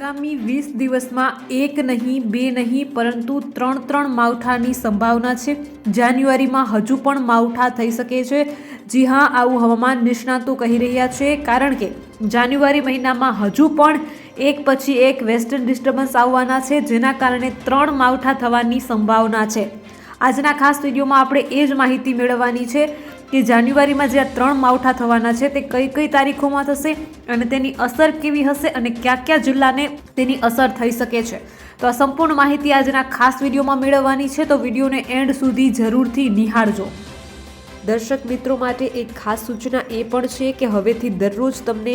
આગામી 20 દિવસમાં એક નહીં બે નહીં પરંતુ ત્રણ માવઠાની સંભાવના છે। જાન્યુઆરીમાં હજુ પણ માવઠા થઈ શકે છે। જી હા, આવું હવામાન નિષ્ણાતો કહી રહ્યા છે, કારણ કે જાન્યુઆરી મહિનામાં હજુ પણ એક પછી એક વેસ્ટર્ન ડિસ્ટર્બન્સ આવવાના છે, જેના કારણે 3 માવઠા થવાની સંભાવના છે। આજના ખાસ વિડીયોમાં આપણે એ જ માહિતી મેળવવાની છે કે જાન્યુઆરીમાં જે આ 3 માવઠા થવાના છે તે કઈ કઈ તારીખોમાં થશે અને તેની અસર કેવી હશે અને કયા કયા જિલ્લાને તેની અસર થઈ શકે છે। તો આ સંપૂર્ણ માહિતી આજના ખાસ વિડીયોમાં મેળવવાની છે, તો વિડીયોને એન્ડ સુધી જરૂરથી નિહાળજો। દર્શક મિત્રો માટે એક ખાસ સૂચના એ પણ છે કે હવેથી દરરોજ તમને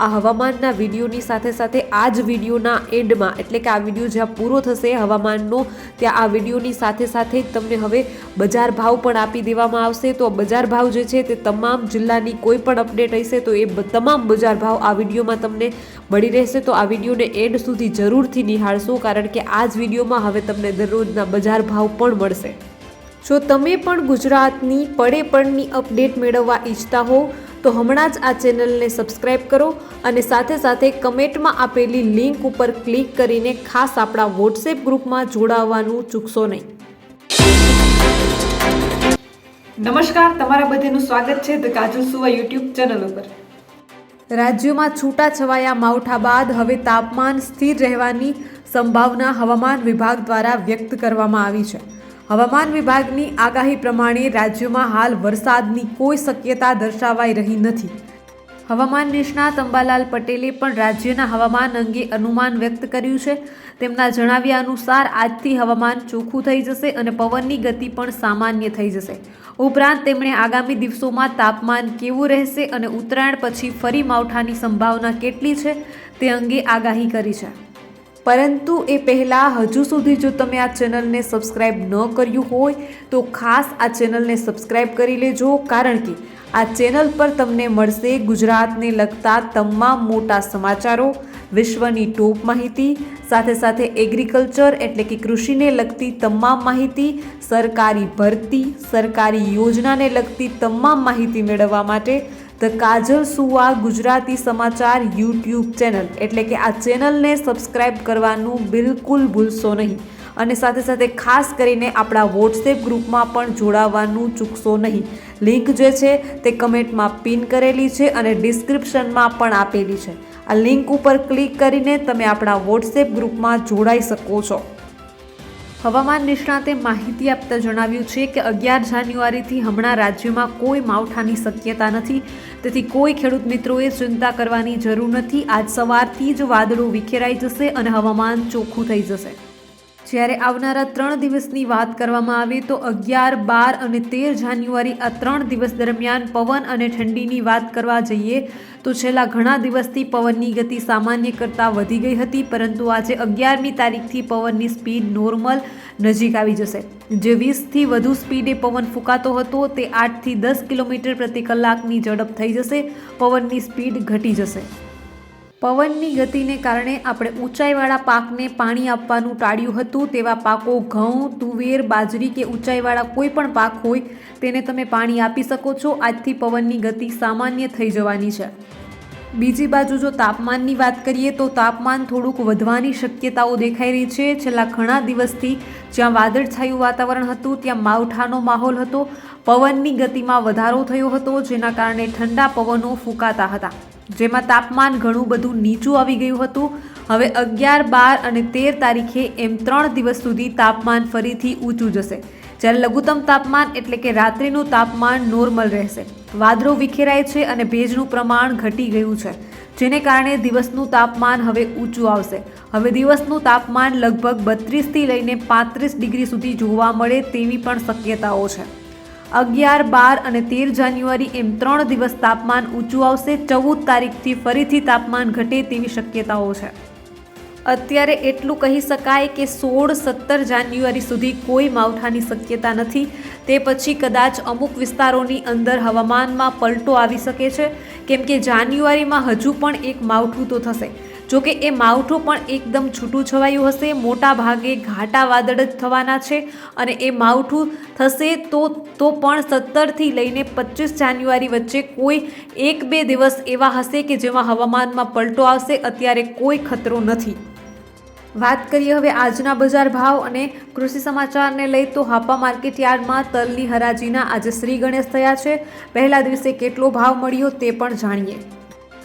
આ હવામાનના વિડીયોની સાથે સાથે આ જ વિડીયોના એન્ડમાં, એટલે કે આ વિડીયો જ્યાં પૂરો થશે હવામાનનો, ત્યાં આ વિડીયોની સાથે સાથે તમને હવે બજાર ભાવ પણ આપી દેવામાં આવશે। તો બજાર ભાવ જે છે તે તમામ જિલ્લાની કોઈ પણ અપડેટ હશે તો એ તમામ બજાર ભાવ આ વિડીયોમાં તમને મળી રહેશે। તો આ વિડીયોને એન્ડ સુધી જરૂરથી નિહાળશો, કારણ કે આ જ વિડીયોમાં હવે તમને દરરોજના બજાર ભાવ પણ મળશે। જો તમે પણ ગુજરાતની પડે પડની અપડેટ મેળવવા ઈચ્છતા હો તો હમણાં જ આ ચેનલને સબસ્ક્રાઇબ કરો અને સાથે સાથે કમેન્ટમાં આપેલી લિંક ઉપર ક્લિક કરીને ખાસ આપણા વોટ્સએપ ગ્રુપમાં જોડાવવાનું ચૂકશો નહીં। નમસ્કાર, તમારા બધાનું સ્વાગત છે ધ કાજલ સુવા યુટ્યુબ ચેનલ ઉપર। રાજ્યોમાં છૂટાછવાયા માવઠા બાદ હવે તાપમાન સ્થિર રહેવાની સંભાવના હવામાન વિભાગ દ્વારા વ્યક્ત કરવામાં આવી છે। હવામાન વિભાગની આગાહી પ્રમાણે રાજ્યમાં હાલ વરસાદની કોઈ શક્યતા દર્શાવાઈ રહી નથી। હવામાન નિષ્ણાત અંબાલાલ પટેલે પણ રાજ્યના હવામાન અંગે અનુમાન વ્યક્ત કર્યું છે। તેમના જણાવ્યા અનુસાર આજથી હવામાન ચોખ્ખું થઈ જશે અને પવનની ગતિ પણ સામાન્ય થઈ જશે। ઉપરાંત તેમણે આગામી દિવસોમાં તાપમાન કેવું રહેશે અને ઉત્તરાયણ પછી ફરી માવઠાની સંભાવના કેટલી છે તે અંગે આગાહી કરી છે। પરંતુ એ પહેલાં હજુ સુધી જો તમે આ ચેનલને સબસ્ક્રાઇબ ન કર્યું હોય તો ખાસ આ ચેનલને સબસ્ક્રાઇબ કરી લેજો, કારણ કે આ ચેનલ પર તમને મળશે ગુજરાતને લગતા તમામ મોટા સમાચારો, વિશ્વની ટોપ માહિતી, સાથે સાથે એગ્રીકલ્ચર એટલે કે કૃષિને લગતી તમામ માહિતી, સરકારી ભરતી, સરકારી યોજનાને લગતી તમામ માહિતી મેળવવા માટે ધ કાજલ સુવા ગુજરાતી સમાચાર યુટ્યુબ ચેનલ એટલે કે આ ચેનલને સબસ્ક્રાઇબ કરવાનું બિલકુલ ભૂલશો નહીં અને સાથે સાથે ખાસ કરીને આપણા વોટ્સએપ ગ્રુપમાં પણ જોડાવાનું ચૂકશો નહીં। લિંક જે છે તે કમેન્ટમાં પિન કરેલી છે અને ડિસ્ક્રિપ્શનમાં પણ આપેલી છે। આ લિંક ઉપર ક્લિક કરીને તમે આપણા વોટ્સએપ ગ્રુપમાં જોડાઈ શકો છો। હવામાન નિષ્ણાતે માહિતી આપતા જણાવ્યું છે કે 11 જાન્યુઆરીથી હમણાં રાજ્યમાં કોઈ માવઠાની શક્યતા નથી, તેથી કોઈ ખેડૂત મિત્રોએ ચિંતા કરવાની જરૂર નથી। આજ સવારથી જ વાદળો વિખેરાઈ જશે અને હવામાન ચોખ્ખું થઈ જશે। જ્યારે આવનારા 3 દિવસની વાત કરવામાં આવે તો 11, 12 અને 13 જાન્યુઆરી આ 3 દિવસ દરમિયાન પવન અને ઠંડીની વાત કરવા જઈએ તો છેલ્લા ઘણા દિવસથી પવનની ગતિ સામાન્ય કરતાં વધી ગઈ હતી, પરંતુ આજે 11મી તારીખથી પવનની સ્પીડ નોર્મલ નજીક આવી જશે। જે 20થી વધુ સ્પીડે પવન ફૂંકાતો હતો તે 8થી 10 કિલોમીટર પ્રતિ કલાકની ઝડપ થઈ જશે। પવનની સ્પીડ ઘટી જશે। પવનની ગતિને કારણે આપણે ઊંચાઈવાળા પાકને પાણી આપવાનું ટાળ્યું હતું, તેવા પાકો ઘઉં, તુવેર, બાજરી કે ઊંચાઈવાળા કોઈ પણ પાક હોય તેને તમે પાણી આપી શકો છો। આજથી પવનની ગતિ સામાન્ય થઈ જવાની છે। બીજી બાજુ જો તાપમાનની વાત કરીએ તો તાપમાન થોડુંક વધવાની શક્યતાઓ દેખાઈ રહી છે। છેલ્લા ઘણા દિવસથી જ્યાં વાદળછાયું વાતાવરણ હતું ત્યાં માવઠાનો માહોલ હતો, પવનની ગતિમાં વધારો થયો હતો, જેના કારણે ઠંડા પવનો ફૂંકાતા હતા, જેમાં તાપમાન ઘણું બધું નીચું આવી ગયું હતું। હવે 11, 12 અને 13 તારીખે એમ 3 દિવસ સુધી તાપમાન ફરીથી ઊંચું જશે, જ્યારે લઘુત્તમ તાપમાન એટલે કે રાત્રિનું તાપમાન નોર્મલ રહેશે। વાદળો વિખેરાય છે અને ભેજનું પ્રમાણ ઘટી ગયું છે, જેને કારણે દિવસનું તાપમાન હવે ઊંચું આવશે। હવે દિવસનું તાપમાન લગભગ 32થી લઈને 35 ડિગ્રી સુધી જોવા મળે તેવી પણ શક્યતાઓ છે। 11, 12 અને 13 જાન્યુઆરી એમ 3 દિવસ તાપમાન ઊંચું આવશે। 14 તારીખથી ફરીથી તાપમાન ઘટે તેવી શક્યતાઓ છે। અત્યારે એટલું કહી શકાય કે 16, 17 જાન્યુઆરી સુધી કોઈ માવઠાની શક્યતા નથી। તે પછી કદાચ અમુક વિસ્તારોની અંદર હવામાનમાં પલટો આવી શકે છે, કેમ કે જાન્યુઆરીમાં હજુ પણ એક માવઠું તો થશે। જોકે એ માવઠું પણ એકદમ છૂટું છવાયું હશે, મોટા ભાગે ઘાટા વાદળ જ થવાના છે અને એ માવઠું થશે તો પણ 17થી લઈને 25 જાન્યુઆરી વચ્ચે કોઈ 1-2 દિવસ એવા હશે કે જેમાં હવામાનમાં પલટો આવશે. અત્યારે કોઈ ખતરો નથી. વાત કરીએ હવે આજના બજાર ભાવ અને કૃષિ સમાચારને લઈ તો હાપા માર્કેટ યાર્ડમાં તલની હરાજીના આજે શ્રી ગણેશ થયા છે. પહેલા દિવસે કેટલો ભાવ મળ્યો તે પણ જાણીએ.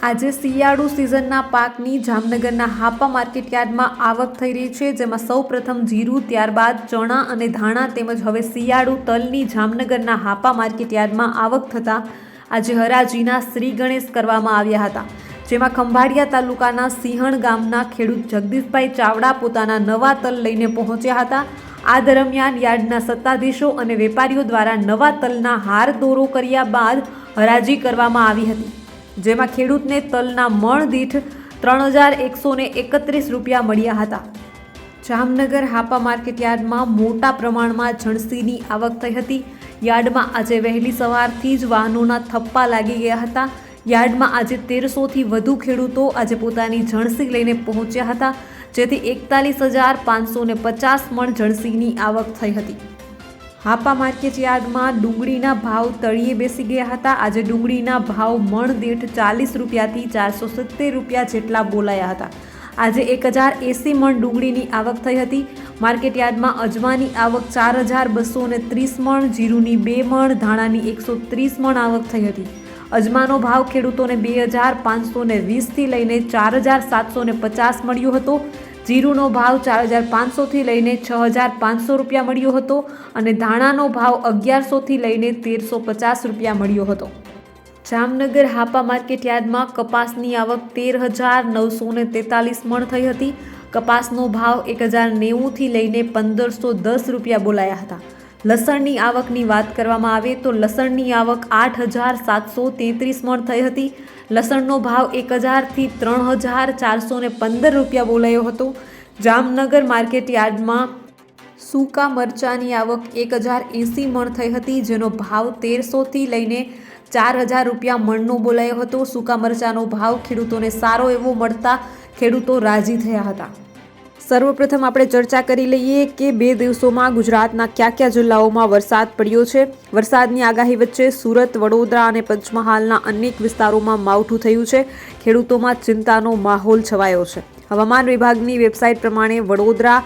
આજે શિયાળુ સિઝનના પાકની જામનગરના હાપા માર્કેટ યાર્ડમાં આવક થઈ રહી છે, જેમાં સૌ પ્રથમ જીરું, ત્યારબાદ ચણા અને ધાણા તેમજ હવે શિયાળુ તલની જામનગરના હાપા માર્કેટ યાર્ડમાં આવક થતાં આજે હરાજીના શ્રી ગણેશ કરવામાં આવ્યા હતા. જેમાં ખંભાળિયા તાલુકાના સિંહણ ગામના ખેડૂત જગદીશભાઈ ચાવડા પોતાના નવા તલ લઈને પહોંચ્યા હતા. આ દરમિયાન યાર્ડના સત્તાધીશો અને વેપારીઓ દ્વારા નવા તલના હાર દોરો કર્યા બાદ હરાજી કરવામાં આવી હતી, જેમાં ખેડૂતને તલના મણ દીઠ 3131 રૂપિયા મળ્યા હતા. જામનગર હાપા માર્કેટ યાર્ડમાં મોટા પ્રમાણમાં જણસીની આવક થઈ હતી. યાર્ડમાં આજે વહેલી સવારથી જ વાહનોના થપ્પા લાગી ગયા હતા. યાર્ડમાં આજે 1300થી વધુ ખેડૂતો આજે પોતાની જણસી લઈને પહોંચ્યા હતા, જેથી 41,550 મણ જણસીની આવક થઈ હતી. હાપા માર્કેટ યાર્ડમાં ડુંગળીના ભાવ તળિયે બેસી ગયા હતા. આજે ડુંગળીના ભાવ મણ દીઠ 40 રૂપિયાથી 470 રૂપિયા જેટલા બોલાયા હતા. આજે 1080 મણ ડુંગળીની આવક થઈ હતી. માર્કેટ યાર્ડમાં અજમાની આવક 4230 મણ, જીરુની 2 મણ, ધાણાની 130 મણ આવક થઈ હતી. અજમાનો ભાવ ખેડૂતોને 2520થી લઈને 4750 મળ્યો હતો. જીરુનો ભાવ 4500થી લઈને 6500 રૂપિયા મળ્યો હતો અને ધાણાનો ભાવ 1100થી લઈને 1350 રૂપિયા મળ્યો હતો. જામનગર હાપા માર્કેટ યાર્ડમાં કપાસની આવક 13943 મણ થઈ હતી. કપાસનો ભાવ 1090થી લઈને 1510 રૂપિયા બોલાયા હતા. લસણની આવકની વાત કરવામાં આવે તો લસણની આવક 8733 મણ થઈ હતી. લસણનો ભાવ 1000થી 3415 રૂપિયા બોલાયો હતો. જામનગર માર્કેટ યાર્ડમાં સૂકા મરચાની આવક 1080 મણ થઈ હતી, જેનો ભાવ 1300થી લઈને 4000 રૂપિયા મણનો બોલાયો હતો. સૂકા મરચાનો ભાવ ખેડૂતોને સારો એવો મળતા ખેડૂતો રાજી થયા હતા. સર્વપ્રથમ આપણે ચર્ચા કરી લઈએ કે 2 દિવસોમાં ગુજરાતના કયા જિલ્લાઓમાં વરસાદ પડ્યો છે. વરસાદની આગાહી વચ્ચે સુરત, વડોદરા અને પંચમહાલના અનેક વિસ્તારોમાં માવઠું થયું છે. ખેડૂતોમાં ચિંતાનો માહોલ છવાયો છે. હવામાન વિભાગની વેબસાઇટ પ્રમાણે વડોદરા,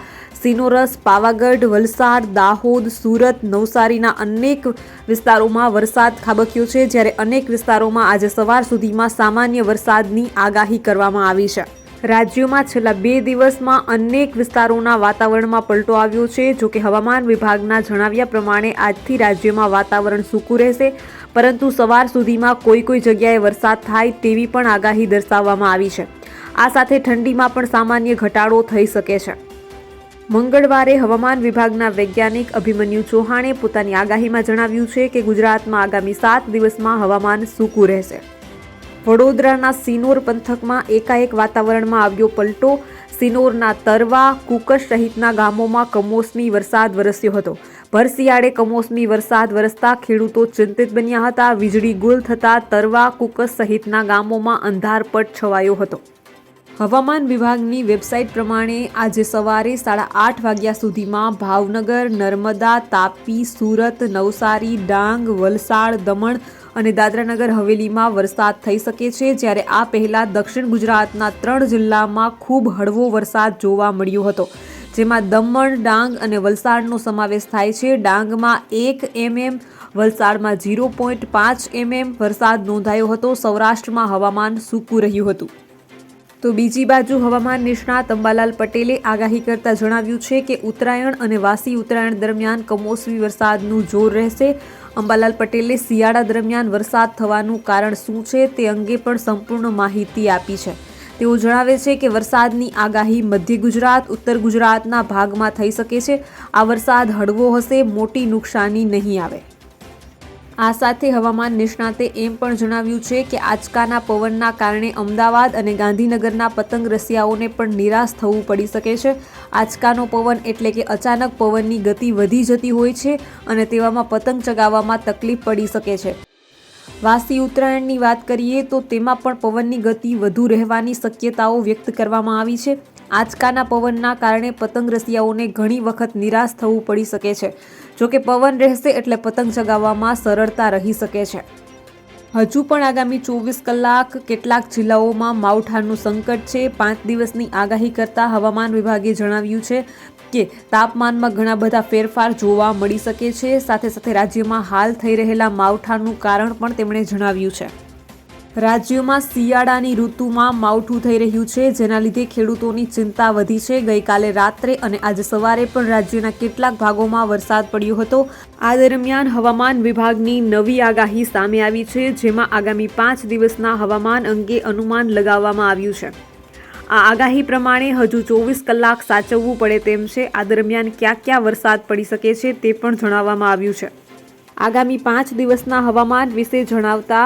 સિનોરસ, પાવાગઢ, વલસાડ, દાહોદ, સુરત, નવસારીના અનેક વિસ્તારોમાં વરસાદ ખાબક્યો છે, જ્યારે અનેક વિસ્તારોમાં આજે સવાર સુધીમાં સામાન્ય વરસાદની આગાહી કરવામાં આવી છે. રાજ્યોમાં છેલ્લા 2 દિવસમાં અનેક વિસ્તારોના વાતાવરણમાં પલટો આવ્યો છે. જોકે હવામાન વિભાગના જણાવ્યા પ્રમાણે આજથી રાજ્યમાં વાતાવરણ સૂકું રહેશે, પરંતુ સવાર સુધીમાં કોઈ જગ્યાએ વરસાદ થાય તેવી પણ આગાહી દર્શાવવામાં આવી છે. આ સાથે ઠંડીમાં પણ સામાન્ય ઘટાડો થઈ શકે છે. મંગળવારે હવામાન વિભાગના વૈજ્ઞાનિક અભિમન્યુ ચૌહાણે પોતાની આગાહીમાં જણાવ્યું છે કે ગુજરાતમાં આગામી 7 દિવસમાં હવામાન સૂકું રહેશે. વડોદરાના સિનોર પંથકમાં એકાએક વાતાવરણમાં આવ્યો પલટો. સિનોરના તરવા, કુકસ સહિતના ગામોમાં કમોસમી વરસાદ વરસ્યો હતો. ભર શિયાળે કમોસમી વરસાદ વરસતા ખેડૂતો ચિંતિત બન્યા હતા. વીજળી ગુલ થતાં તરવા, કુકસ સહિતના ગામોમાં અંધારપટ છવાયો હતો. હવામાન વિભાગની વેબસાઇટ પ્રમાણે આજે સવારે 8:30 વાગ્યા સુધીમાં ભાવનગર, નર્મદા, તાપી, સુરત, નવસારી, ડાંગ, વલસાડ, દમણ અને દાદરાનગર હવેલીમાં વરસાદ થઈ શકે છે, જ્યારે આ પહેલાં દક્ષિણ ગુજરાતના 3 જિલ્લામાં ખૂબ હળવો વરસાદ જોવા મળ્યો હતો, જેમાં દમણ, ડાંગ અને વલસાડનો સમાવેશ થાય છે. ડાંગમાં 1 mm, વલસાડમાં 0.5 mm વરસાદ નોંધાયો હતો. સૌરાષ્ટ્રમાં હવામાન સૂકું રહ્યું હતું. તો બીજી બાજુ હવામાન નિષ્ણાત અંબાલાલ પટેલે આગાહી કરતા જણાવ્યું છે કે ઉત્તરાયણ અને વાસી ઉત્તરાયણ દરમિયાન કમોસમી વરસાદનું જોર રહેશે. અંબાલાલ પટેલે શિયાળા દરમિયાન વરસાદ થવાનું કારણ શું છે તે અંગે પણ સંપૂર્ણ માહિતી આપી છે. તેઓ જણાવે છે કે વરસાદની આગાહી મધ્ય ગુજરાત, ઉત્તર ગુજરાતના ભાગમાં થઈ શકે છે. આ વરસાદ હળવો હશે, મોટી નુકસાની નહીં આવે. આ સાથે હવામાન નિષ્ણાતે એમ પણ જણાવ્યું છે કે આંચકાના પવનના કારણે અમદાવાદ અને ગાંધીનગરના પતંગ રસિયાઓને પણ નિરાશ થવું પડી શકે છે. આંચકાનો પવન એટલે કે અચાનક પવનની ગતિ વધી જતી હોય છે અને તેવામાં પતંગ ચગાવવામાં તકલીફ પડી શકે છે. વાસી ઉત્તરાયણની વાત કરીએ તો તેમાં પણ પવનની ગતિ વધુ રહેવાની શક્યતાઓ વ્યક્ત કરવામાં આવી છે. આંચકાના પવનના કારણે પતંગ રસિયાઓને ઘણી વખત નિરાશ થવું પડી શકે છે. જોકે પવન રહેશે એટલે પતંગ ચગાવવામાં સરળતા રહી શકે છે. હજુ પણ આગામી 24 કલાક કેટલાક જિલ્લાઓમાં માવઠાનું સંકટ છે. 5 દિવસની આગાહી કરતા હવામાન વિભાગે જણાવ્યું છે કે તાપમાનમાં ઘણા બધા ફેરફાર જોવા મળી શકે છે. સાથે સાથે રાજ્યમાં હાલ થઈ રહેલા માવઠાનું કારણ પણ તેમણે જણાવ્યું છે. રાજ્યમાં શિયાળાની ઋતુમાં માવઠું થઈ રહ્યું છે, જેના લીધે ખેડૂતોની ચિંતા વધી છે. ગઈકાલે રાત્રે અને આજે સવારે પણ રાજ્યના કેટલાક ભાગોમાં વરસાદ પડ્યો હતો. આ દરમિયાન હવામાન વિભાગની નવી આગાહી સામે આવી છે, જેમાં આગામી 5 દિવસના હવામાન અંગે અનુમાન લગાવવામાં આવ્યું છે. આ આગાહી પ્રમાણે હજુ 24 કલાક સાચવવું પડે તેમ છે. આ દરમિયાન ક્યાં ક્યાં વરસાદ પડી શકે છે તે પણ જણાવવામાં આવ્યું છે. આગામી 5 દિવસના હવામાન વિશે જણાવતા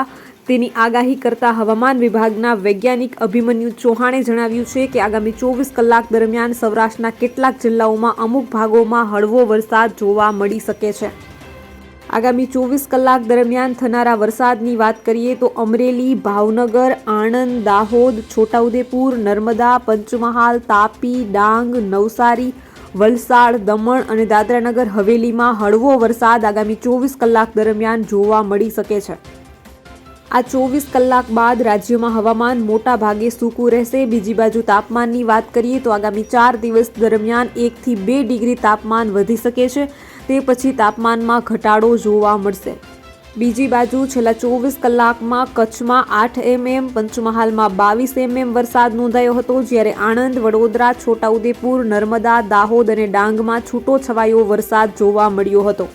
તેની આગાહી કરતા હવામાન વિભાગના વૈજ્ઞાનિક અભિમન્યુ ચૌહાણે જણાવ્યું છે કે આગામી 24 કલાક દરમિયાન સૌરાષ્ટ્રના કેટલાક જિલ્લાઓમાં અમુક ભાગોમાં હળવો વરસાદ જોવા મળી શકે છે. આગામી 24 કલાક દરમિયાન થનારા વરસાદની વાત કરીએ તો અમરેલી, ભાવનગર, આણંદ, દાહોદ, છોટાઉદેપુર, નર્મદા, પંચમહાલ, તાપી, ડાંગ, નવસારી, વલસાડ, દમણ અને દાદરાનગર હવેલીમાં હળવો વરસાદ આગામી 24 કલાક દરમિયાન જોવા મળી શકે છે. આ 24 કલાક બાદ રાજ્યમાં હવામાન મોટા ભાગે સૂકું રહેશે. બીજી બાજુ તાપમાનની વાત કરીએ તો આગામી 4 દિવસ દરમિયાન 1 થી 2 ડિગ્રી તાપમાન વધી શકે છે. તે પછી તાપમાનમાં ઘટાડો જોવા મળશે. બીજી બાજુ છેલ્લા 24 કલાકમાં કચ્છમાં 8 mm, પંચમહાલમાં 22 mm વરસાદ નોંધાયો હતો, જ્યારે આણંદ, વડોદરા, છોટાઉદેપુર, નર્મદા, દાહોદ અને ડાંગમાં છૂટો છવાયો વરસાદ જોવા મળ્યો હતો.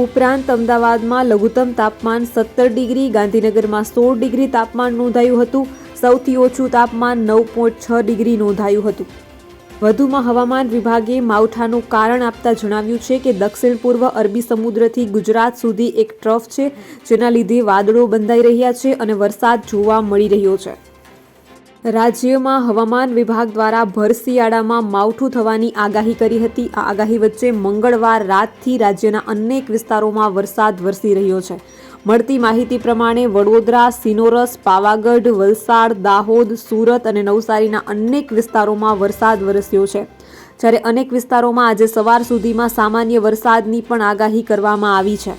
ઉપરાંત અમદાવાદમાં લઘુત્તમ તાપમાન 17 ડિગ્રી, ગાંધીનગરમાં 16 ડિગ્રી તાપમાન નોંધાયું હતું. સૌથી ઓછું તાપમાન 9.6 ડિગ્રી નોંધાયું હતું. વધુમાં હવામાન વિભાગે માવઠાનું કારણ આપતા જણાવ્યું છે કે દક્ષિણ પૂર્વ અરબી સમુદ્રથી ગુજરાત સુધી એક ટ્રફ છે, જેના લીધે વાદળો બંધાઈ રહ્યા છે અને વરસાદ જોવા મળી રહ્યો છે. રાજ્યમાં હવામાન વિભાગ દ્વારા ભર શિયાળામાં માવઠું થવાની આગાહી કરી હતી. આ આગાહી વચ્ચે મંગળવાર રાતથી રાજ્યના અનેક વિસ્તારોમાં વરસાદ વરસી રહ્યો છે. મળતી માહિતી પ્રમાણે વડોદરા, સિનોરસ, પાવાગઢ, વલસાડ, દાહોદ, સુરત અને નવસારીના અનેક વિસ્તારોમાં વરસાદ વરસ્યો છે, જ્યારે અનેક વિસ્તારોમાં આજે સવાર સુધીમાં સામાન્ય વરસાદની પણ આગાહી કરવામાં આવી છે.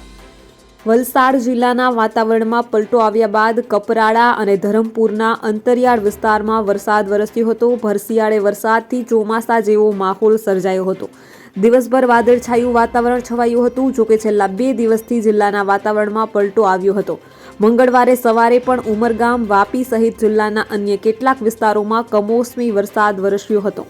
વલસાડ જિલ્લાના વાતાવરણમાં પલટો આવ્યા બાદ કપરાડા અને ધરમપુરના અંતરિયાળ વિસ્તારમાં વરસાદ વરસ્યો હતો. ભર શિયાળે વરસાદથી ચોમાસા જેવો માહોલ સર્જાયો હતો. દિવસભર વાદળછાયું વાતાવરણ છવાયું હતું. જોકે છેલ્લા 2 દિવસથી જિલ્લાના વાતાવરણમાં પલટો આવ્યો હતો. મંગળવારે સવારે પણ ઉમરગામ, વાપી સહિત જિલ્લાના અન્ય કેટલાક વિસ્તારોમાં કમોસમી વરસાદ વરસ્યો હતો.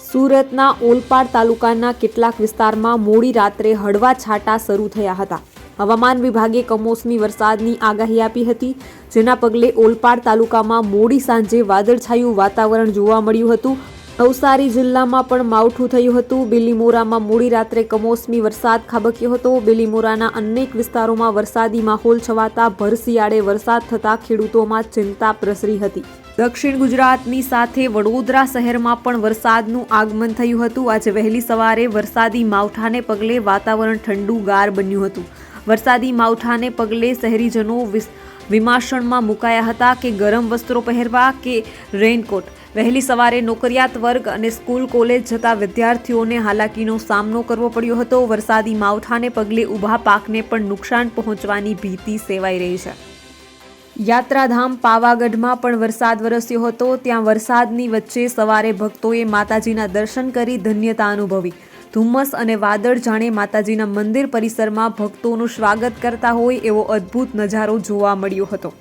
સુરતના ઓલપાડ તાલુકાના કેટલાક વિસ્તારમાં મોડી રાત્રે હળવા છાંટા શરૂ થયા હતા. હવામાન વિભાગે કમોસમી વરસાદની આગાહી આપી હતી, જેના પગલે ઓલપાડ તાલુકામાં મોડી સાંજે વાદળછાયું વાતાવરણ જોવા મળ્યું હતું. નવસારી જિલ્લામાં પણ માવઠું થયું હતું. બિલીમોરામાં મોડી રાત્રે કમોસમી વરસાદ ખાબક્યો હતો. બિલીમોરાના અનેક વિસ્તારોમાં વરસાદી માહોલ છવાતા ભર શિયાળે વરસાદ થતાં ખેડૂતોમાં ચિંતા પ્રસરી હતી. દક્ષિણ ગુજરાતની સાથે વડોદરા શહેરમાં પણ વરસાદનું આગમન થયું હતું. આજે વહેલી સવારે વરસાદી માવઠાને પગલે વાતાવરણ ઠંડુગાર બન્યું હતું. વરસાદી માવઠાને પગલે શહેરીજનો વિમાશણમાં મુકાયા હતા કે ગરમ વસ્ત્રો પહેરવા કે રેઇનકોટ. વહેલી સવારે નોકરિયાત વર્ગ અને સ્કૂલ કોલેજ જતા વિદ્યાર્થીઓને હાલાકીનો સામનો કરવો પડ્યો હતો. વરસાદી માવઠાને પગલે ઊભા પાકને પણ નુકસાન પહોંચવાની ભીતિ સેવાઈ રહી છે. યાત્રાધામ પાવાગઢમાં પણ વરસાદ વરસ્યો હતો. ત્યાં વરસાદની વચ્ચે સવારે ભક્તોએ માતાજીના દર્શન કરી ધન્યતા અનુભવી. ધુમ્મસ અને વાદળ જાણે માતાજીના મંદિર પરિસરમાં ભક્તોનું સ્વાગત કરતા હોય એવો અદ્ભુત નજારો જોવા મળ્યો હતો.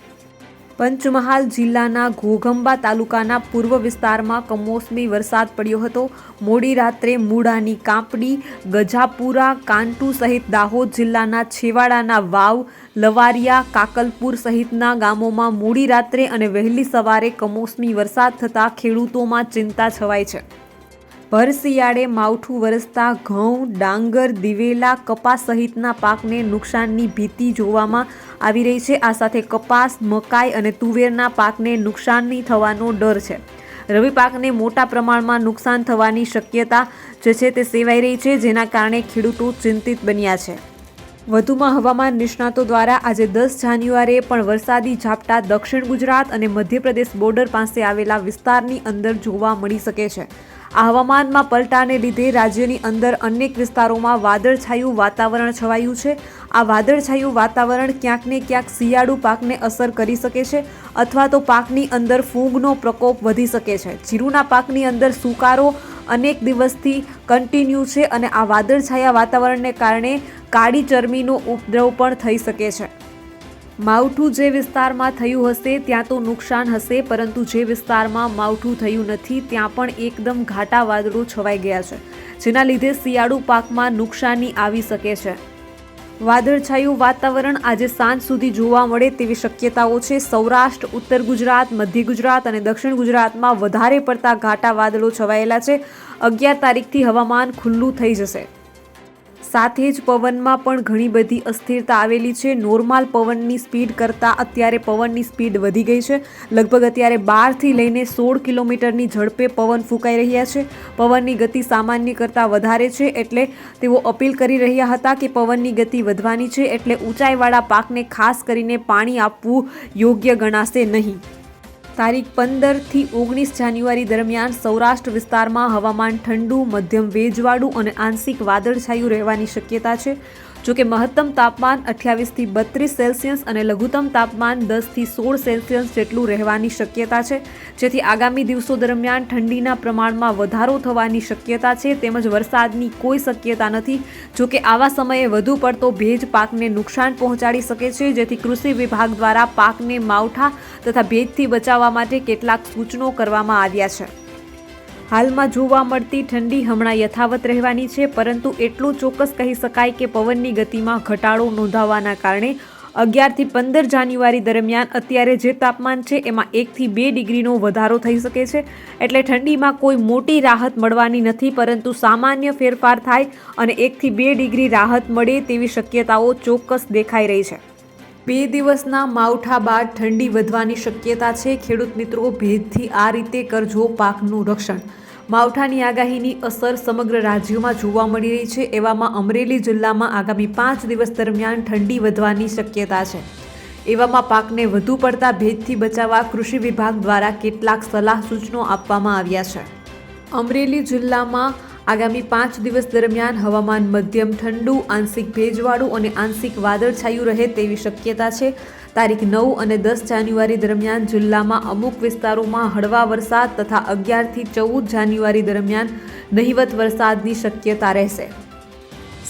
પંચમહાલ જિલ્લાના ઘોઘંબા તાલુકાના પૂર્વ વિસ્તારમાં કમોસમી વરસાદ પડ્યો હતો. મોડી રાત્રે મૂળાની કાંપડી, ગજાપુરા, કાંટુ સહિત દાહોદ જિલ્લાના છેવાડાના વાવ, લવારિયા, કાકલપુર સહિતના ગામોમાં મોડી રાત્રે અને વહેલી સવારે કમોસમી વરસાદ થતાં ખેડૂતોમાં ચિંતા છવાઈ છે. ભર શિયાળે માવઠું વરસતા ઘઉં, ડાંગર, દિવેલા, કપાસ સહિતના પાકને નુકસાનની ભીતિ જોવામાં આવી રહી છે. આ સાથે કપાસ, મકાઈ અને તુવેરના પાકને નુકસાની થવાનો ડર છે. રવિ પાકને મોટા પ્રમાણમાં નુકસાન થવાની શક્યતા જે છે તે સેવાઈ રહી છે, જેના કારણે ખેડૂતો ચિંતિત બન્યા છે. વધુમાં હવામાન નિષ્ણાતો દ્વારા આજે 10 જાન્યુઆરીએ પણ વરસાદી ઝાપટા દક્ષિણ ગુજરાત અને મધ્યપ્રદેશ બોર્ડર પાસે આવેલા વિસ્તારની અંદર જોવા મળી શકે છે. આ હવામાનમાં પલટાને લીધે રાજ્યની અંદર અનેક વિસ્તારોમાં વાદળછાયું વાતાવરણ છવાયું છે. આ વાદળછાયું વાતાવરણ ક્યાંક ને ક્યાંક શિયાળુ પાકને અસર કરી શકે છે અથવા તો પાકની અંદર ફૂગનો પ્રકોપ વધી શકે છે. જીરુના પાકની અંદર સુકારો અનેક દિવસથી કન્ટિન્યુ છે અને આ વાદળછાયા વાતાવરણને કારણે કાળી ચરમીનો ઉપદ્રવ પણ થઈ શકે છે. માવઠું જે વિસ્તારમાં થયું હશે ત્યાં તો નુકસાન હશે, પરંતુ જે વિસ્તારમાં માવઠું થયું નથી ત્યાં પણ એકદમ ઘાટા વાદળો છવાઈ ગયા છે, જેના લીધે શિયાળુ પાકમાં નુકસાની આવી શકે છે. વાદળછાયું વાતાવરણ આજે સાંજ સુધી જોવા મળે તેવી શક્યતાઓ છે. સૌરાષ્ટ્ર, ઉત્તર ગુજરાત, મધ્ય ગુજરાત અને દક્ષિણ ગુજરાતમાં વધારે પડતા ઘાટા વાદળો છવાયેલા છે. 11 તારીખથી હવામાન ખુલ્લું થઈ જશે. સાથે જ પવનમાં પણ ઘણી બધી અસ્થિરતા આવેલી છે. નોર્મલ પવનની સ્પીડ કરતાં અત્યારે પવનની સ્પીડ વધી ગઈ છે. લગભગ અત્યારે 12થી લઈને 16 કિલોમીટરની ઝડપે પવન ફૂંકાઈ રહ્યા છે. પવનની ગતિ સામાન્ય કરતાં વધારે છે, એટલે તેઓ અપીલ કરી રહ્યા હતા કે પવનની ગતિ વધવાની છે, એટલે ઊંચાઈવાળા પાકને ખાસ કરીને પાણી આપવું યોગ્ય ગણાશે નહીં. તારીખ 15થી 19 જાન્યુઆરી દરમિયાન સૌરાષ્ટ્ર વિસ્તારમાં હવામાન ઠંડુ, મધ્યમ ભેજવાળું અને આંશિક વાદળછાયું રહેવાની શક્યતા છે. જોકે મહત્તમ તાપમાન 28થી 32 સેલ્સિયસ અને લઘુત્તમ તાપમાન 10થી 16 સેલ્સિયસ જેટલું રહેવાની શક્યતા છે, જેથી આગામી દિવસો દરમિયાન ઠંડીના પ્રમાણમાં વધારો થવાની શક્યતા છે. તેમજ વરસાદની કોઈ શક્યતા નથી. જોકે આવા સમયે વધુ પડતો ભેજ પાકને નુકસાન પહોંચાડી શકે છે, જેથી કૃષિ વિભાગ દ્વારા પાકને માવઠા તથા ભેજથી બચાવવા માટે કેટલાક સૂચનો કરવામાં આવ્યા છે. હાલમાં જોવા મળતી ઠંડી હમણાં યથાવત રહેવાની છે, પરંતુ એટલું ચોક્કસ કહી શકાય કે પવનની ગતિમાં ઘટાડો નોંધાવાના કારણે 11થી 15 જાન્યુઆરી દરમિયાન અત્યારે જે તાપમાન છે એમાં 1થી 2 ડિગ્રીનો વધારો થઈ શકે છે. એટલે ઠંડીમાં કોઈ મોટી રાહત મળવાની નથી, પરંતુ સામાન્ય ફેરફાર થાય અને 1થી 2 ડિગ્રી રાહત મળે તેવી શક્યતાઓ ચોક્કસ દેખાઈ રહી છે. 2 દિવસના માવઠા બાદ ઠંડી વધવાની શક્યતા છે. ખેડૂત મિત્રો, ભેજથી આ રીતે કરજો પાકનું રક્ષણ. માવઠાની આગાહીની અસર સમગ્ર રાજ્યમાં જોવા મળી રહી છે. એવામાં અમરેલી જિલ્લામાં આગામી 5 દિવસ દરમિયાન ઠંડી વધવાની શક્યતા છે. એવામાં પાકને વધુ પડતા ભેજથી બચાવવા કૃષિ વિભાગ દ્વારા કેટલાક સલાહ સૂચનો આપવામાં આવ્યા છે. અમરેલી જિલ્લામાં આગામી 5 દિવસ દરમિયાન હવામાન મધ્યમ ઠંડુ, આંશિક ભેજવાળું અને આંશિક વાદળછાયું રહે તેવી શક્યતા છે. તારીખ 9 અને 10 જાન્યુઆરી દરમિયાન જિલ્લામાં અમુક વિસ્તારોમાં હળવા વરસાદ તથા 11થી 14 જાન્યુઆરી દરમિયાન નહિવત વરસાદની શક્યતા રહેશે.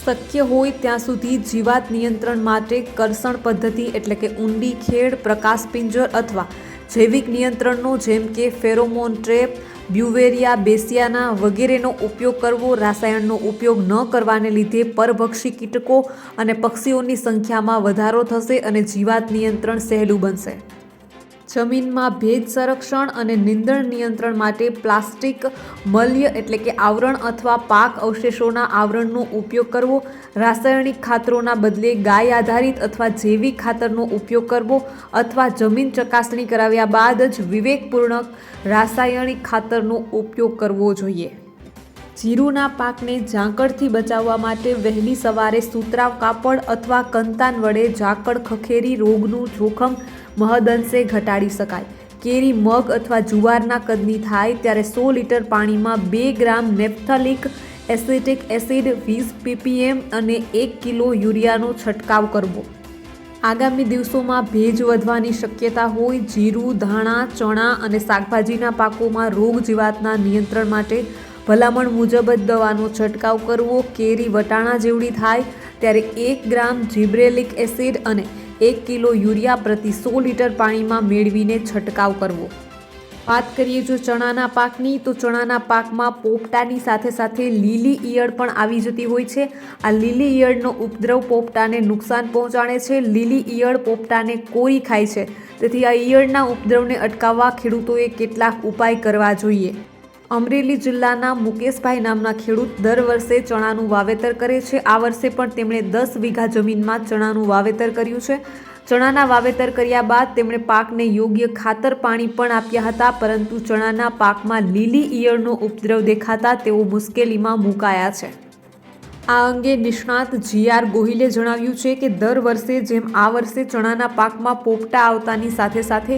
શક્ય હોય ત્યાં સુધી જીવાત નિયંત્રણ માટે કરસણ પદ્ધતિ એટલે કે ઊંડી ખેડ, પ્રકાશ પિંજર અથવા જૈવિક નિયંત્રણનો જેમ કે ફેરોમોન ટ્રેપ, બ્યુવેરિયા બેસિયાના વગેરેનો ઉપયોગ કરવો. રાસાયણનો ઉપયોગ ન કરવાને લીધે પરભક્ષી કીટકો અને પક્ષીઓની સંખ્યામાં વધારો થશે અને જીવાત નિયંત્રણ સહેલું બનશે. જમીનમાં ભેજ સંરક્ષણ અને નીંદણ નિયંત્રણ માટે પ્લાસ્ટિક મલ્ય એટલે કે આવરણ અથવા પાક અવશેષોના આવરણનો ઉપયોગ કરવો. રાસાયણિક ખાતરોના બદલે ગાય આધારિત અથવા જૈવિક ખાતરનો ઉપયોગ કરવો અથવા જમીન ચકાસણી કરાવ્યા બાદ જ વિવેકપૂર્વક રાસાયણિક ખાતરનો ઉપયોગ કરવો જોઈએ. જીરુના પાકને ઝાકળથી બચાવવા માટે વહેલી સવારે સુતરાવ કાપડ અથવા કંતાન વડે ઝાકળ ખખેરી રોગનું જોખમ મહદઅંશે ઘટાડી શકાય. કેરી, મગ અથવા જુવારના કદની થાય ત્યારે 100 લીટર પાણીમાં 2 ગ્રામ નેપ્થલિક એસિટિક એસિડ, 20 ppm અને 1 કિલો યુરિયાનો છંટકાવ કરવો. આગામી દિવસોમાં ભેજ વધવાની શક્યતા હોય જીરું, ધાણા, ચણા અને શાકભાજીના પાકોમાં રોગ જીવાતના નિયંત્રણ માટે ભલામણ મુજબ જ દવાનો છંટકાવ કરવો. કેરી વટાણા જેવડી થાય ત્યારે 1 ગ્રામ જીબ્રેલિક એસિડ અને 1 કિલો યુરિયા પ્રતિ 100 લીટર પાણીમાં મેળવીને છંટકાવ કરવો. વાત કરીએ જો ચણાના પાકની, તો ચણાના પાકમાં પોપટાની સાથે સાથે લીલી ઈયળ પણ આવી જતી હોય છે. આ લીલી ઈયળનો ઉપદ્રવ પોપટાને નુકસાન પહોંચાડે છે. લીલી ઈયળ પોપટાને કોરી ખાય છે, તેથી આ ઈયળના ઉપદ્રવને અટકાવવા ખેડૂતોએ કેટલાક ઉપાય કરવા જોઈએ. અમરેલી જિલ્લાના મુકેશભાઈ નામના ખેડૂત દર વર્ષે ચણાનું વાવેતર કરે છે. આ વર્ષે પણ તેમણે 10 વીઘા જમીનમાં ચણાનું વાવેતર કર્યું છે. ચણાના વાવેતર કર્યા બાદ તેમણે પાકને યોગ્ય ખાતર પાણી પણ આપ્યા હતા, પરંતુ ચણાના પાકમાં લીલી ઈયળનો ઉપદ્રવ દેખાતા તેઓ મુશ્કેલીમાં મુકાયા છે. આ અંગે નિષ્ણાત GR ગોહિલે જણાવ્યું છે કે દર વર્ષે જેમ આ વર્ષે ચણાના પાકમાં પોપટા આવતાની સાથે સાથે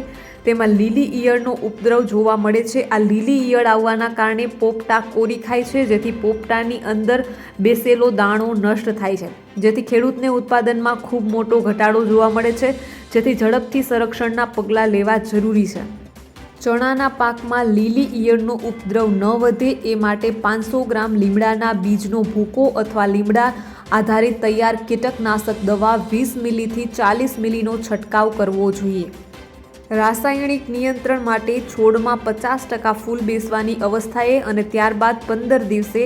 તેમાં લીલી ઈયળનો ઉપદ્રવ જોવા મળે છે. આ લીલી ઈયળ આવવાના કારણે પોપટા કોરી ખાય છે, જેથી પોપટાની અંદર બેસેલો દાણો નષ્ટ થાય છે, જેથી ખેડૂતને ઉત્પાદનમાં ખૂબ મોટો ઘટાડો જોવા મળે છે, જેથી ઝડપથી સંરક્ષણના પગલાં લેવા જરૂરી છે. ચણાના પાકમાં લીલી ઈયળનો ઉપદ્રવ ન વધે એ માટે 500 ગ્રામ લીમડાના બીજનો ભૂકો અથવા લીમડા આધારિત તૈયાર કીટકનાશક દવા 20 મિલીથી 40 મિલીનો છંટકાવ કરવો જોઈએ. રાસાયણિક નિયંત્રણ માટે છોડમાં 50% ફૂલ બેસવાની અવસ્થાએ અને ત્યારબાદ 15 દિવસે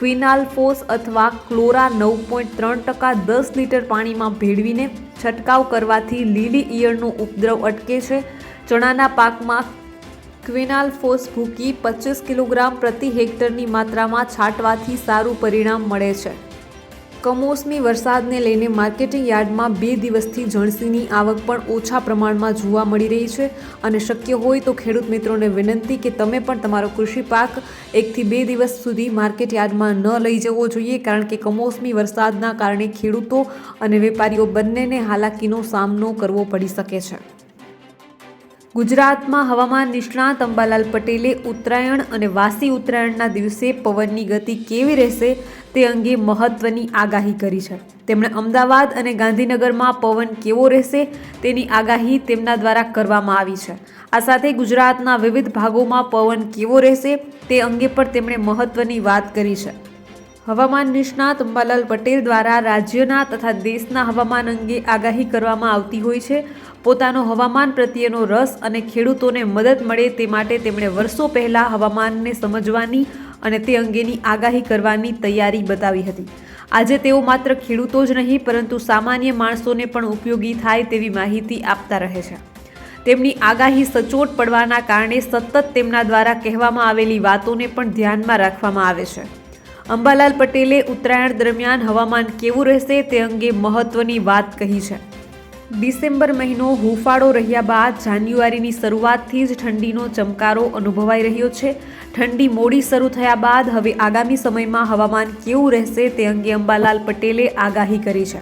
ક્વિનાલ્ફોસ અથવા ક્લોરા 9.3% 10 લીટર પાણીમાં ભેળવીને છંટકાવ કરવાથી લીલી ઈયળનો ઉપદ્રવ અટકે છે. ચણાના પાકમાં ક્વિનાલ્ફોસ ભૂકી 25 કિલોગ્રામ પ્રતિ હેક્ટરની માત્રામાં છાંટવાથી સારું પરિણામ મળે છે. કમોસમી વરસાદને લઈને માર્કેટિંગ યાર્ડમાં 2 દિવસથી જણસીની આવક પણ ઓછા પ્રમાણમાં જોવા મળી રહી છે અને શક્ય હોય તો ખેડૂત મિત્રોને વિનંતી કે તમે પણ તમારો કૃષિ પાક 1 થી 2 દિવસ સુધી માર્કેટ યાર્ડમાં ન લઈ જવો જોઈએ, કારણ કે કમોસમી વરસાદના કારણે ખેડૂતો અને વેપારીઓ બંનેને હાલાકીનો સામનો કરવો પડી શકે છે. ગુજરાતમાં હવામાન નિષ્ણાત અંબાલાલ પટેલે ઉત્તરાયણ અને વાસી ઉત્તરાયણના દિવસે પવનની ગતિ કેવી રહેશે તે અંગે મહત્વની આગાહી કરી છે. તેમણે અમદાવાદ અને ગાંધીનગરમાં પવન કેવો રહેશે તેની આગાહી તેમના દ્વારા કરવામાં આવી છે. આ સાથે ગુજરાતના વિવિધ ભાગોમાં પવન કેવો રહેશે તે અંગે પણ તેમણે મહત્વની વાત કરી છે. હવામાન નિષ્ણાત અંબાલાલ પટેલ દ્વારા રાજ્યના તથા દેશના હવામાન અંગે આગાહી કરવામાં આવતી હોય છે. પોતાનો હવામાન પ્રત્યેનો રસ અને ખેડૂતોને મદદ મળે તે માટે તેમણે વર્ષો પહેલાં હવામાનને સમજવાની અને તે અંગેની આગાહી કરવાની તૈયારી બતાવી હતી. આજે તેઓ માત્ર ખેડૂતો જ નહીં પરંતુ સામાન્ય માણસોને પણ ઉપયોગી થાય તેવી માહિતી આપતા રહે છે. તેમની આગાહી સચોટ પડવાના કારણે સતત તેમના દ્વારા કહેવામાં આવેલી વાતોને પણ ધ્યાનમાં રાખવામાં આવે છે. અંબાલાલ પટેલે ઉત્તરાયણ દરમિયાન હવામાન કેવું રહેશે તે અંગે મહત્વની વાત કહી છે. ડિસેમ્બર મહિનો હૂંફાળો રહ્યા બાદ જાન્યુઆરીની શરૂઆતથી જ ઠંડીનો ચમકારો અનુભવાઈ રહ્યો છે. ઠંડી મોડી શરૂ થયા બાદ હવે આગામી સમયમાં હવામાન કેવું રહેશે તે અંગે અંબાલાલ પટેલે આગાહી કરી છે.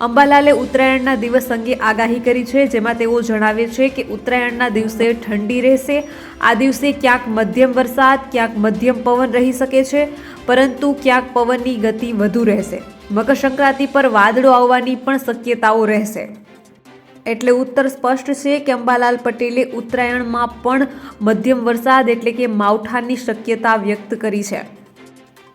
અંબાલાલે ઉત્તરાયણના દિવસ અંગે આગાહી કરી છે, જેમાં તેઓ જણાવે છે કે ઉત્તરાયણના દિવસે ઠંડી રહેશે. આ દિવસે ક્યાંક મધ્યમ વરસાદ, ક્યાંક મધ્યમ પવન રહી શકે છે, પરંતુ ક્યાંક પવનની ગતિ વધુ રહેશે. મકર સંક્રાંતિ પર વાદળો આવવાની પણ શક્યતાઓ રહેશે. એટલે ઉત્તર સ્પષ્ટ છે કે અંબાલાલ પટેલે ઉત્તરાયણમાં પણ મધ્યમ વરસાદ એટલે કે માવઠાની શક્યતા વ્યક્ત કરી છે.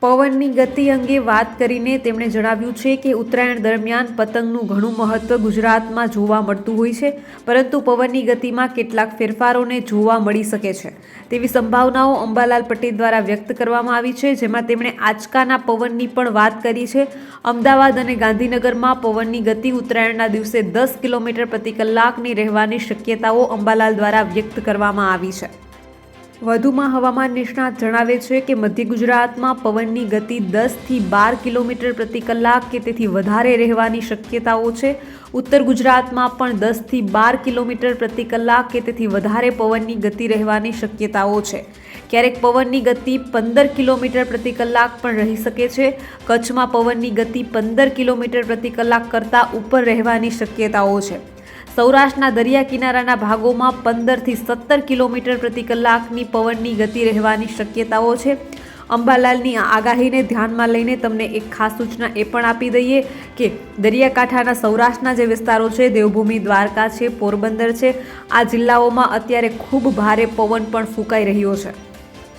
પવનની ગતિ અંગે વાત કરીને તેમણે જણાવ્યું છે કે ઉત્તરાયણ દરમિયાન પતંગનું ઘણું મહત્વ ગુજરાતમાં જોવા મળતું હોય છે, પરંતુ પવનની ગતિમાં કેટલાક ફેરફારોને જોવા મળી શકે છે તેવી સંભાવનાઓ અંબાલાલ પટેલ દ્વારા વ્યક્ત કરવામાં આવી છે, જેમાં તેમણે આંચકાના પવનની પણ વાત કરી છે. અમદાવાદ અને ગાંધીનગરમાં પવનની ગતિ ઉત્તરાયણના દિવસે 10 કિલોમીટર પ્રતિ કલાકની રહેવાની શક્યતાઓ અંબાલાલ દ્વારા વ્યક્ત કરવામાં આવી છે. વધુમાં હવામાન નિષ્ણાત જણાવે છે કે મધ્ય ગુજરાતમાં પવનની ગતિ 10 થી 12 કિલોમીટર પ્રતિ કલાક કે તેથી વધારે રહેવાની શક્યતાઓ છે. ઉત્તર ગુજરાતમાં પણ 10 થી 12 કિલોમીટર પ્રતિ કલાક કે તેથી વધારે પવનની ગતિ રહેવાની શક્યતાઓ છે. ક્યારેક પવનની ગતિ 15 કિલોમીટર પ્રતિ કલાક પણ રહી શકે છે. કચ્છમાં પવનની ગતિ 15 કિલોમીટર પ્રતિ કલાક કરતાં ઉપર રહેવાની શક્યતાઓ છે. સૌરાષ્ટ્રના દરિયા કિનારાના ભાગોમાં 15 થી 17 કિલોમીટર પ્રતિ કલાકની પવનની ગતિ રહેવાની શક્યતાઓ છે. અંબાલાલની આ આગાહીને ધ્યાનમાં લઈને તમને એક ખાસ સૂચના એ પણ આપી દઈએ કે દરિયાકાંઠાના સૌરાષ્ટ્રના જે વિસ્તારો છે, દેવભૂમિ, દ્વારકા છે, પોરબંદર છે, આ જિલ્લાઓમાં અત્યારે ખૂબ ભારે પવન પણ ફૂંકાઈ રહ્યો છે.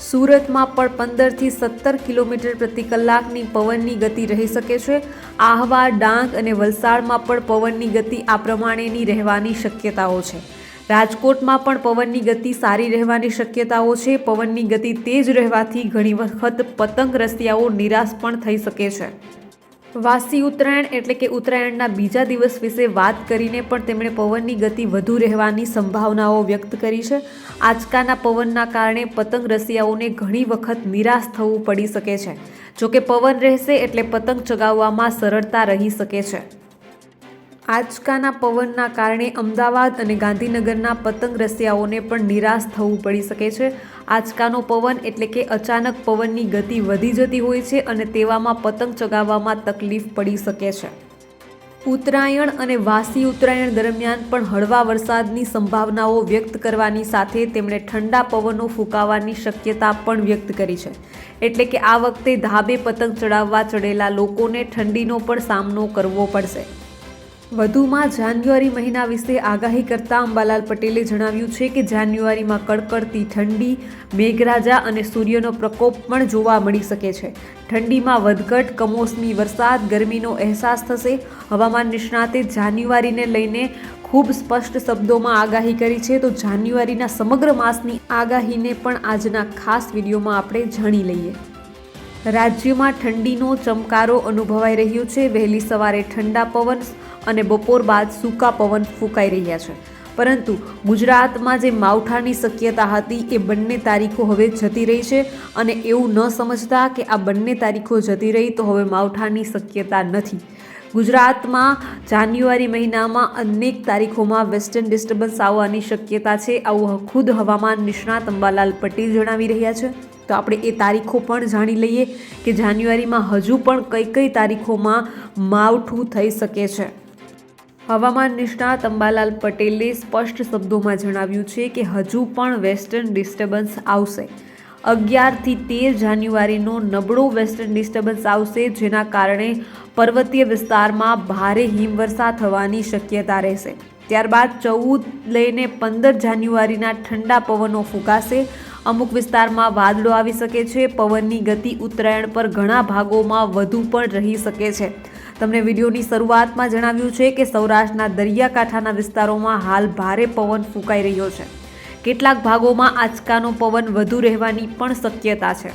સુરતમાં પણ 15 થી 17 કિલોમીટર પ્રતિ કલાકની પવનની ગતિ રહી શકે છે. આહવા, ડાંગ અને વલસાડમાં પણ પવનની ગતિ આ પ્રમાણેની રહેવાની શક્યતાઓ છે. રાજકોટમાં પણ પવનની ગતિ સારી રહેવાની શક્યતાઓ છે. પવનની ગતિ તેજ રહેવાથી ઘણી વખત પતંગ રસિયાઓ નિરાશ પણ થઈ શકે છે. વાસી ઉત્તરાયણ એટલે કે ઉત્તરાયણના બીજા દિવસ વિશે વાત કરીને પણ તેમણે પવનની ગતિ વધુ રહેવાની સંભાવનાઓ વ્યક્ત કરી છે. આંચકાના પવનના કારણે પતંગ રસિયાઓને ઘણી વખત નિરાશ થવું પડી શકે છે. જોકે પવન રહેશે એટલે પતંગ ચગાવવામાં સરળતા રહી શકે છે. આંચકાના પવનના કારણે અમદાવાદ અને ગાંધીનગરના પતંગ રસિયાઓને પણ નિરાશ થવું પડી શકે છે. આંચકાનો પવન એટલે કે અચાનક પવનની ગતિ વધી જતી હોય છે અને તેવામાં પતંગ ચગાવવામાં તકલીફ પડી શકે છે. ઉત્તરાયણ અને વાસી ઉત્તરાયણ દરમિયાન પણ હળવા વરસાદની સંભાવનાઓ વ્યક્ત કરવાની સાથે તેમણે ઠંડા પવનો ફૂંકાવાની શક્યતા પણ વ્યક્ત કરી છે. એટલે કે આ વખતે ધાબે પતંગ ચડાવવા ચડેલા લોકોને ઠંડીનો પણ સામનો કરવો પડશે. વધુમાં જાન્યુઆરી મહિના વિશે આગાહી કરતા અંબાલાલ પટેલે જણાવ્યું છે કે જાન્યુઆરીમાં કડકડતી ઠંડી, મેઘરાજા અને સૂર્યનો પ્રકોપ પણ જોવા મળી શકે છે. ઠંડીમાં વધઘટ, કમોસમી વરસાદ, ગરમીનો અહેસાસ થશે. હવામાન નિષ્ણાતે જાન્યુઆરીને લઈને ખૂબ સ્પષ્ટ શબ્દોમાં આગાહી કરી છે. તો જાન્યુઆરીના સમગ્ર માસની આગાહીને પણ આજના ખાસ વિડીયોમાં આપણે જાણી લઈએ. રાજ્યમાં ઠંડીનો ચમકારો અનુભવાઈ રહ્યો છે. વહેલી સવારે ઠંડા પવન અને બપોર બાદ સૂકા પવન ફૂંકાઈ રહ્યા છે. પરંતુ ગુજરાતમાં જે માવઠાની શક્યતા હતી એ બંને તારીખો હવે જતી રહી છે અને એવું ન સમજતા કે આ બંને તારીખો જતી રહી તો હવે માવઠાની શક્યતા નથી. ગુજરાતમાં જાન્યુઆરી મહિનામાં અનેક તારીખોમાં વેસ્ટર્ન ડિસ્ટર્બન્સ આવવાની શક્યતા છે. આવું ખુદ હવામાન નિષ્ણાત અંબાલાલ પટેલ જણાવી રહ્યા છે. તો આપણે એ તારીખો પણ જાણી લઈએ કે જાન્યુઆરીમાં હજુ પણ કઈ કઈ તારીખોમાં માવઠું થઈ શકે છે. હવામાન નિષ્ણાત અંબાલાલ પટેલે સ્પષ્ટ શબ્દોમાં જણાવ્યું છે કે હજુ પણ વેસ્ટર્ન ડિસ્ટર્બન્સ આવશે. 11 થી 13 જાન્યુઆરીનો નબળો વેસ્ટર્ન ડિસ્ટર્બન્સ આવશે, જેના કારણે પર્વતીય વિસ્તારમાં ભારે હિમવર્ષા થવાની શક્યતા રહેશે. ત્યારબાદ 14 લઈને 15 જાન્યુઆરીના ઠંડા પવનો ફૂંકાશે. અમુક વિસ્તારમાં વાદળો આવી શકે છે. પવનની ગતિ ઉત્તરાયણ પર ઘણા ભાગોમાં વધુ પણ રહી શકે છે. તમને વિડીયોની શરૂઆતમાં જણાવ્યું છે કે સૌરાષ્ટ્રના દરિયાકાંઠાના વિસ્તારોમાં હાલ ભારે પવન ફૂંકાઈ રહ્યો છે. કેટલાક ભાગોમાં આંચકાનો પવન વધુ રહેવાની પણ શક્યતા છે.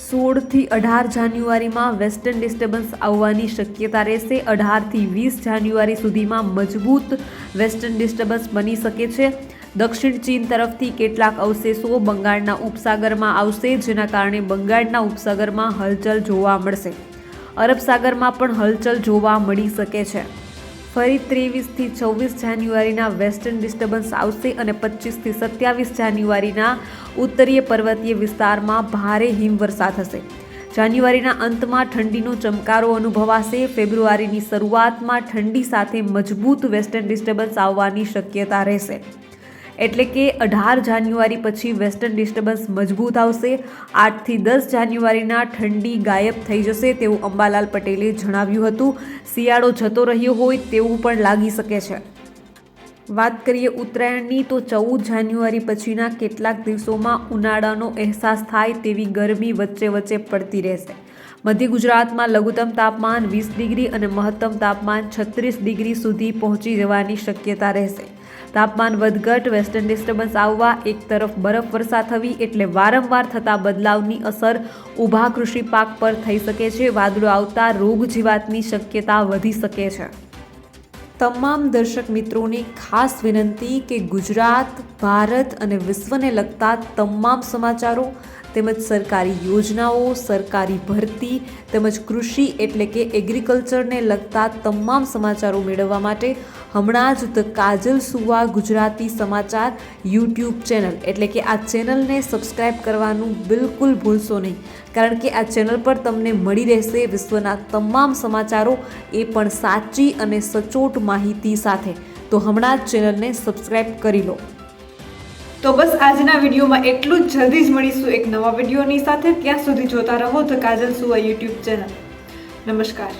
16 થી 18 જાન્યુઆરીમાં વેસ્ટર્ન ડિસ્ટર્બન્સ આવવાની શક્યતા રહેશે. 18 થી 20 જાન્યુઆરી સુધીમાં મજબૂત વેસ્ટર્ન ડિસ્ટર્બન્સ બની શકે છે. દક્ષિણ ચીન તરફથી કેટલાક અવશેષો બંગાળના ઉપસાગરમાં આવશે, જેના કારણે બંગાળના ઉપસાગરમાં હલચલ જોવા મળશે. અરબ સાગરમાં પણ હલચલ જોવા મળી શકે છે. ફરી 23 થી 24 જાન્યુઆરીના વેસ્ટર્ન ડિસ્ટર્બન્સ આવશે અને 25 થી 27 જાન્યુઆરીના ઉત્તરીય પર્વતીય વિસ્તારમાં ભારે હિમવર્ષા થશે. જાન્યુઆરીના અંતમાં ઠંડીનો ચમકારો અનુભવાશે. ફેબ્રુઆરીની શરૂઆતમાં ઠંડી સાથે મજબૂત વેસ્ટર્ન ડિસ્ટર્બન્સ આવવાની શક્યતા રહેશે. એટલે કે 18 જાન્યુઆરી પછી વેસ્ટર્ન ડિસ્ટર્બન્સ મજબૂત આવશે. 8 થી 10 જાન્યુઆરીના ઠંડી ગાયબ થઈ જશે તેવું અંબાલાલ પટેલે જણાવ્યું હતું. શિયાળો જતો રહ્યો હોય તેવું પણ લાગી શકે છે. વાત કરીએ ઉત્તરાયણની તો 14 જાન્યુઆરી પછીના કેટલાક દિવસોમાં ઉનાળાનો અહેસાસ થાય તેવી ગરમી વચ્ચે વચ્ચે પડતી રહેશે. મધ્ય ગુજરાતમાં લઘુત્તમ તાપમાન 20 ડિગ્રી અને મહત્તમ તાપમાન 36 ડિગ્રી સુધી પહોંચી જવાની શક્યતા રહેશે. તાપમાન વધઘટ, વેસ્ટર્ન ડિસ્ટર્બન્સ આવવા, એક તરફ બરફવર્ષા થવી એટલે વારંવાર થતા બદલાવની અસર ઊભા કૃષિ પાક પર થઈ શકે છે. વાદળો આવતા રોગ જીવાતની શક્યતા વધી શકે છે. તમામ દર્શક મિત્રોને ખાસ વિનંતી કે ગુજરાત, ભારત અને વિશ્વને લગતા તમામ સમાચારો તેમજ સરકારી યોજનાઓ, સરકારી ભરતી તેમજ કૃષિ એટલે કે એગ્રીકલ્ચરને લગતા તમામ સમાચારો મેળવવા માટે હમણાં જ ધ કાજલ સુવા ગુજરાતી સમાચાર યુટ્યુબ ચેનલ એટલે કે આ ચેનલને સબસ્ક્રાઈબ કરવાનું બિલકુલ ભૂલશો નહીં, કારણ કે આ ચેનલ પર તમને મળી રહેશે વિશ્વના તમામ સમાચારો, એ પણ સાચી અને સચોટ માહિતી સાથે. તો હમણાં જ ચેનલને સબસ્ક્રાઈબ કરી લો. તો બસ આજના વિડીયોમાં એટલું જ. જલ્દી જ મળીશું એક નવા વિડીયોની સાથે. ત્યાં સુધી જોતા રહો ધ કાજલ સુવા યુટ્યુબ ચેનલ. નમસ્કાર.